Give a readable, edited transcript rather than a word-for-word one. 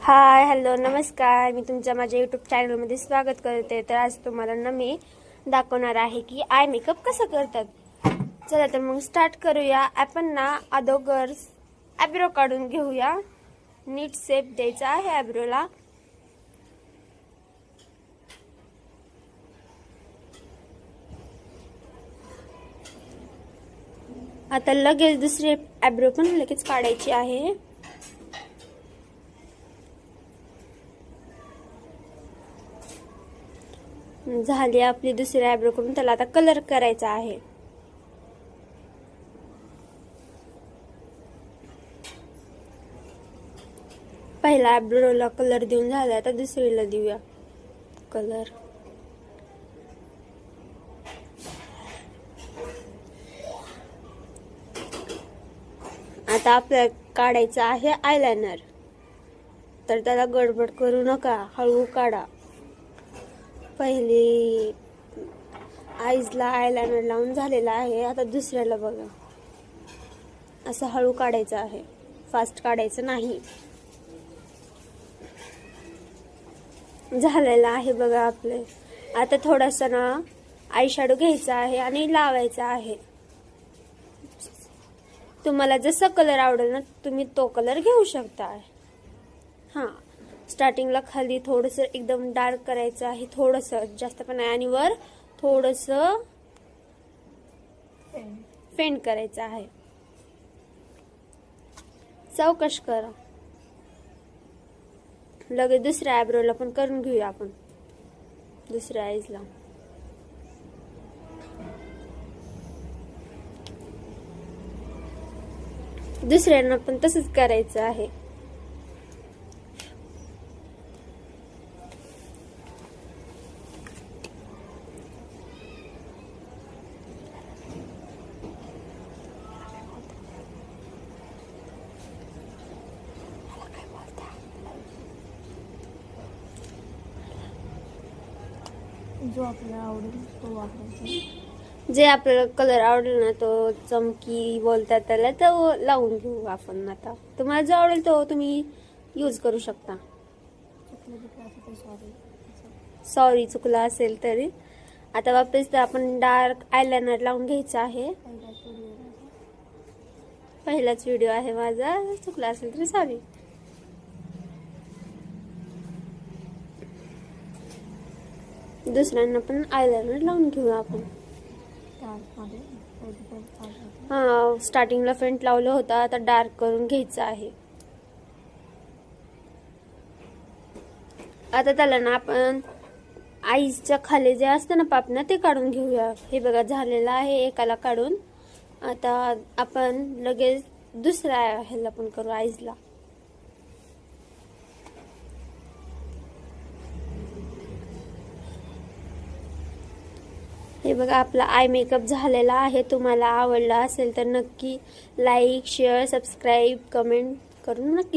Hi hello नमस्कार, मी तुमच्या माझ्या यूट्यूब चॅनलमध्ये स्वागत करते। तर आज तुम्हाला ना मी दाखवणार आहे की आय मेकअप कसं करतात। चला तर मग स्टार्ट करूया। आपण ना अगोदर आयब्रो काढून घेऊया। नीट शेप द्यायचा आहे आयब्रोला। आता लगेच दुसरे आयब्रो पण लगेच काढायची आहे। झाली आपली दुसरी आयब्रो करून, त्याला आता कलर करायचा आहे। पहिला आयब्रोला कलर देऊन झाला, आता दुसरीला देऊया कलर। आता आपल्याला काढायचं आहे आयलाइनर। तर त्याला गडबड करू नका, हळू काढा। पहिली आईजला आयलाइनर लावून झालेला आहे, आता दुसऱ्याला बघा। असं हळू काढायचं आहे, फास्ट काढायचं नाही। झालेला आहे बघा आपले। आता थोडासा ना आय शॅडो घ्यायचा आहे आणि लावायचा आहे। तुम्हाला जसा कलर आवडेल ना तुम्ही तो कलर घेऊ शकता। स्टार्टिंगला खाली थोडंसं एकदम डार्क करायचं आहे, थोडंसं जास्त पण नाही, आणि वर थोडंसं फेंट करायचं आहे। चौकश करा। लगेच दुसऱ्या आयब्रोला पण करून घेऊया आपण, दुसऱ्या आईजला। दुसऱ्यांना पण तसंच करायचं आहे। जो आपल्याला आवडेल तो वापरायचा। जे आपल्याला कलर आवडेल ना, तो चमकी बोलतात त्याला, तो लावून घेऊ आपण। आता तुम्हाला जो आवडेल तो तुम्ही यूज करू शकता। सॉरी चुकला असेल तरी। आता वापस आपण डार्क आयलाइनर लावून घ्यायचं आहे। पहिलाच व्हिडिओ आहे माझा, चुकला असेल तरी सॉरी। दुसऱ्यांना पण आयलाइनर लावून घेऊ आपण। स्टार्टिंगला फेंट लावलं होतं, आता डार्क करून घ्यायचं आहे। आता त्याला ना आपण आईच्या खाली जे असतं ना पापण्या, ते काढून घेऊया। हे बघा झालेलं आहे एकाला काढून। आता आपण लगेच दुसऱ्या ह्याला पण करू, आईजला। हे बघा आपला आय मेकअप झालेला आहे। तुम्हाला आवडला असेल तर नक्की लाईक शेअर सबस्क्राईब कमेंट करून नक्की